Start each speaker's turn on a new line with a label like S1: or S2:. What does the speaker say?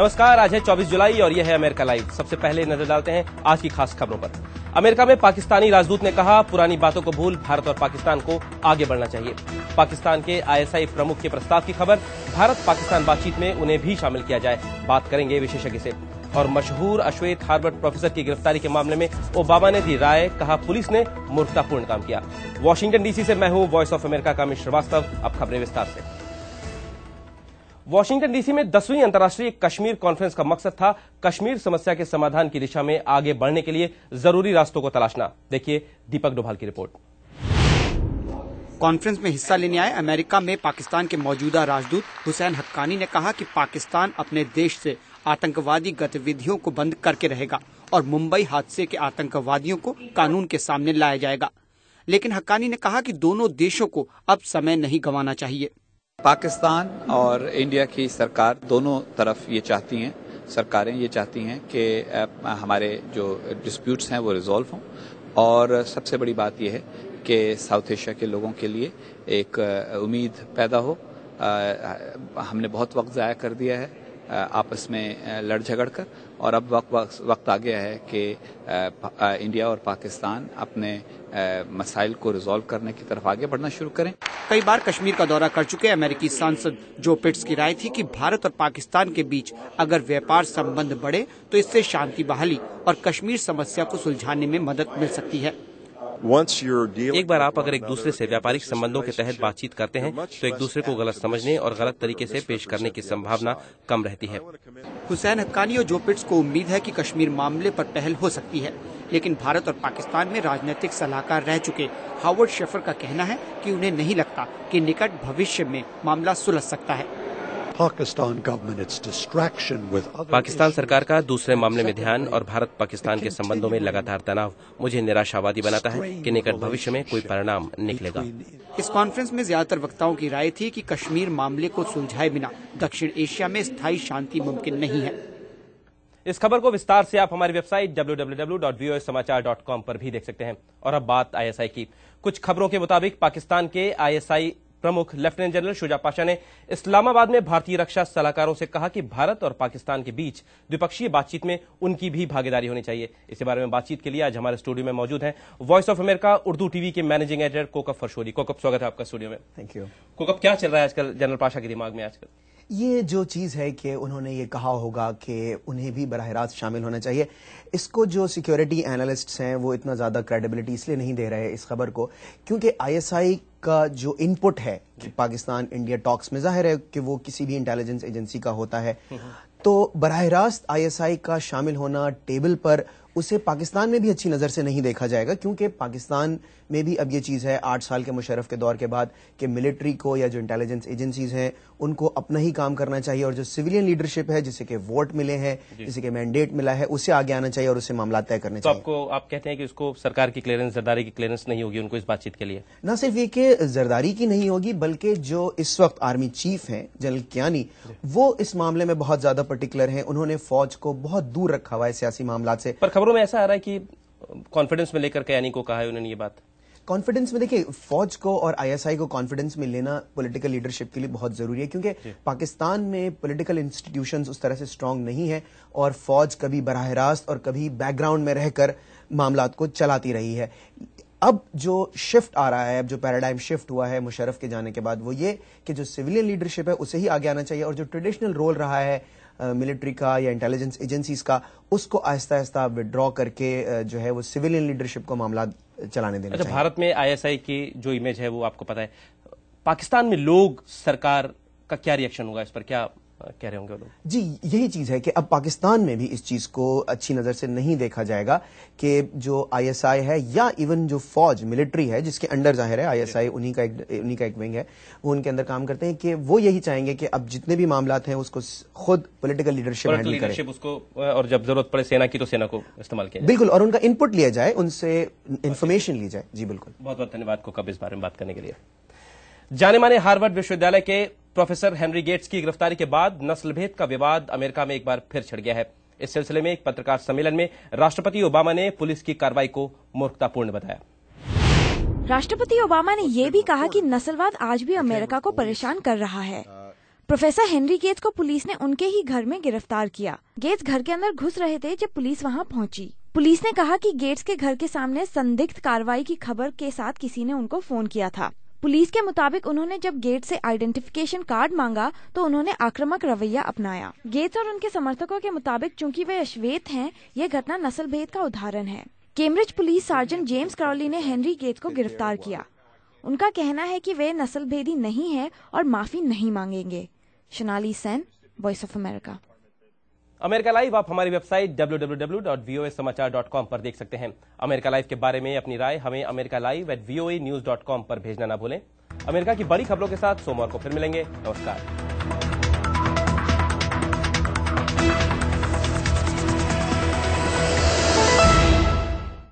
S1: नमस्कार, आज है 24 जुलाई और यह है अमेरिका लाइव। सबसे पहले नजर डालते हैं आज की खास खबरों पर। अमेरिका में पाकिस्तानी राजदूत ने कहा, पुरानी बातों को भूल भारत और पाकिस्तान को आगे बढ़ना चाहिए। पाकिस्तान के आईएसआई प्रमुख के प्रस्ताव की खबर, भारत पाकिस्तान बातचीत में उन्हें भी शामिल किया जाए, बात करेंगे विशेषज्ञ से। और मशहूर अश्वेत हार्वर्ड प्रोफेसर की गिरफ्तारी के मामले में ओबामा ने दी राय, कहा पुलिस ने मूर्खतापूर्ण काम किया। वॉशिंगटन डीसी से मैं हूं वॉइस ऑफ अमेरिका का अमित श्रीवास्तव। अब खबरें विस्तार से। वॉशिंगटन डीसी में 10वीं अंतर्राष्ट्रीय कश्मीर कॉन्फ्रेंस का मकसद था कश्मीर समस्या के समाधान की दिशा में आगे बढ़ने के लिए जरूरी रास्तों को तलाशना। देखिए दीपक डोभाल की रिपोर्ट।
S2: कॉन्फ्रेंस में हिस्सा लेने आए अमेरिका में पाकिस्तान के मौजूदा राजदूत हुसैन हक्कानी ने कहा कि पाकिस्तान अपने देश से आतंकवादी गतिविधियों को बंद करके रहेगा और मुंबई हादसे के आतंकवादियों को कानून के सामने लाया जाएगा। लेकिन हक्कानी ने कहा कि दोनों देशों को अब समय नहीं गंवाना चाहिए।
S3: पाकिस्तान और इंडिया की सरकार दोनों तरफ ये चाहती हैं, सरकारें ये चाहती हैं कि हमारे जो डिस्प्यूट्स हैं वो रिजॉल्व हों। और सबसे बड़ी बात यह है कि साउथ एशिया के लोगों के लिए एक उम्मीद पैदा हो। हमने बहुत वक्त ज़ाया कर दिया है आपस में लड़ झगड़ कर, और अब वक्त आ गया है कि इंडिया और पाकिस्तान अपने मसाइल को रिजॉल्व करने की तरफ आगे बढ़ना शुरू करें।
S2: कई बार कश्मीर का दौरा कर चुके अमेरिकी सांसद जो पिट्स की राय थी कि भारत और पाकिस्तान के बीच अगर व्यापार संबंध बढ़े तो इससे शांति बहाली और कश्मीर समस्या को सुलझाने में मदद मिल सकती है।
S1: एक बार आप अगर एक दूसरे से व्यापारिक संबंधों के तहत बातचीत करते हैं तो एक दूसरे को गलत समझने और गलत तरीके से पेश करने की संभावना कम रहती है।
S2: हुसैन हक्कानी और जो पिट्स को उम्मीद है कि कश्मीर मामले पर पहल हो सकती है, लेकिन भारत और पाकिस्तान में राजनीतिक सलाहकार रह चुके हावर्ड शेफर का कहना है कि उन्हें नहीं लगता कि निकट भविष्य में मामला सुलझ सकता है।
S1: पाकिस्तान सरकार का दूसरे मामले में ध्यान और भारत पाकिस्तान के संबंधों में लगातार तनाव मुझे निराशावादी बनाता है कि निकट भविष्य में कोई परिणाम निकलेगा।
S2: इस कॉन्फ्रेंस में ज्यादातर वक्ताओं की राय थी कि कश्मीर मामले को सुलझाए बिना दक्षिण एशिया में स्थायी शांति मुमकिन नहीं है।
S1: इस खबर को विस्तार से आप हमारी वेबसाइट www.voasamachaar.com पर भी देख सकते हैं। और अब बात आईएसआई की। कुछ खबरों के मुताबिक पाकिस्तान के आईएसआई प्रमुख लेफ्टिनेंट जनरल शुजा पाशा ने इस्लामाबाद में भारतीय रक्षा सलाहकारों से कहा कि भारत और पाकिस्तान के बीच द्विपक्षीय बातचीत में उनकी भी भागीदारी होनी चाहिए। इसी बारे में बातचीत के लिए आज हमारे स्टूडियो में मौजूद हैं voice of America Urdu TV के मैनेजिंग एडिटर कोकब फरशोरी। कोकब, स्वागत है आपका स्टूडियो में।
S4: Thank you.
S1: कोकब, क्या चल रहा है आजकल जनरल पाशा के दिमाग में आजकल?
S4: ये जो चीज़ है कि उन्होंने ये कहा होगा कि उन्हें भी बराह रास्त शामिल होना चाहिए। इसको जो सिक्योरिटी एनालिस्ट्स हैं वो इतना ज़्यादा क्रेडिबिलिटी इसलिए नहीं दे रहे इस खबर को क्योंकि आईएसआई का जो इनपुट है कि पाकिस्तान इंडिया टॉक्स में, जाहिर है कि वो किसी भी इंटेलिजेंस एजेंसी का होता है, तो बराह रास्त आईएसआई का शामिल होना टेबल पर उसे पाकिस्तान में भी अच्छी नज़र से नहीं देखा जाएगा क्योंकि पाकिस्तान में भी अब ये चीज़ है 8 साल के मुशर्रफ के दौर के बाद कि मिलिट्री को या जो इंटेलिजेंस एजेंसीज हैं उनको अपना ही काम करना चाहिए और जो सिविलियन लीडरशिप है जिसे कि वोट मिले हैं, जिसे कि मैंडेट मिला है, उसे आगे आना चाहिए और उससे मामला तय करने चाहिए।
S1: तो आप कहते हैं कि उसको सरकार की क्लियरेंस, जरदारी की क्लियरेंस नहीं होगी उनको इस बातचीत के लिए?
S4: न सिर्फ ये कि जरदारी की नहीं होगी बल्कि जो इस वक्त आर्मी चीफ हैं जनरल कियानी, वो इस मामले में बहुत ज्यादा पर्टिकुलर हैं। उन्होंने फौज को बहुत दूर रखा हुआ है सियासी मामला से।
S1: पर खबरों में ऐसा आ रहा है कि कॉन्फिडेंस में लेकर कियानी को कहा है उन्होंने ये बात।
S4: कॉन्फिडेंस में देखिए, फौज को और आईएसआई को कॉन्फिडेंस में लेना पॉलिटिकल लीडरशिप के लिए बहुत जरूरी है क्योंकि पाकिस्तान में पॉलिटिकल इंस्टीट्यूशंस उस तरह से स्ट्रांग नहीं है और फौज कभी बराह रास्त और कभी बैकग्राउंड में रहकर मामलात को चलाती रही है। अब जो शिफ्ट आ रहा है, अब जो पैराडाइम शिफ्ट हुआ है मुशर्रफ के जाने के बाद, वो ये कि जो सिविलियन लीडरशिप है उसे ही आगे आना चाहिए और जो ट्रेडिशनल रोल रहा है मिलिट्री का या इंटेलिजेंस एजेंसीज का, उसको आहिस्ता आहिस्ता विड्रॉ करके जो है वो सिविलियन लीडरशिप को मामला चलाने देना चाहिए।
S1: भारत में आईएसआई की जो इमेज है वो आपको पता है, पाकिस्तान में लोग, सरकार का क्या रिएक्शन होगा इस पर, क्या कह रहे होंगे वो लोग? जी,
S4: यही चीज है कि अब पाकिस्तान में भी इस चीज को अच्छी नजर से नहीं देखा जाएगा कि जो आईएसआई है या इवन जो फौज मिलिट्री है जिसके अंडर जाहिर है आईएसआई उन्हीं का एक विंग है, वो उनके अंदर काम करते हैं, कि वो यही चाहेंगे कि अब जितने भी मामलात हैं उसको खुद पॉलिटिकल लीडरशिप हैंडल करे
S1: उसको, और जब जरूरत पड़े सेना की तो सेना को इस्तेमाल किया,
S4: बिल्कुल, और उनका इनपुट लिया जाए, उनसे इंफॉर्मेशन ली जाए। जी बिल्कुल।
S1: बहुत बहुत धन्यवाद को कब इस बारे में बात करने के लिए। जाने माने हार्वर्ड विश्वविद्यालय के प्रोफेसर हेनरी गेट्स की गिरफ्तारी के बाद नस्लभेद का विवाद अमेरिका में एक बार फिर छिड़ गया है। इस सिलसिले में एक पत्रकार सम्मेलन में राष्ट्रपति ओबामा ने पुलिस की कार्रवाई को मूर्खतापूर्ण बताया।
S5: राष्ट्रपति ओबामा ने यह भी कहा कि नस्लवाद आज भी अमेरिका को परेशान कर रहा है। प्रोफेसर हेनरी गेट्स को पुलिस ने उनके ही घर में गिरफ्तार किया। गेट्स घर के अंदर घुस रहे थे जब पुलिस वहां पहुंची। पुलिस ने कहा कि गेट्स के घर के सामने संदिग्ध कार्रवाई की खबर के साथ किसी ने उनको फोन किया था। पुलिस के मुताबिक उन्होंने जब गेट्स से आइडेंटिफिकेशन कार्ड मांगा तो उन्होंने आक्रामक रवैया अपनाया। गेट्स और उनके समर्थकों के मुताबिक चूंकि वे अश्वेत हैं, यह घटना नस्ल भेद का उदाहरण है। Cambridge police sergeant James Crawley ने हेनरी गेट्स को गिरफ्तार किया। उनका कहना है कि वे नस्ल भेदी नहीं है और माफी नहीं मांगेंगे। Shanali Sen, voice of America.
S1: America live आप हमारी वेबसाइट www.voasamachaar.com पर देख सकते हैं। अमेरिका लाइव के बारे में अपनी राय हमें americalive@voanews.com पर भेजना ना भूलें। अमेरिका की बड़ी खबरों के साथ सोमवार को फिर मिलेंगे। नमस्कार।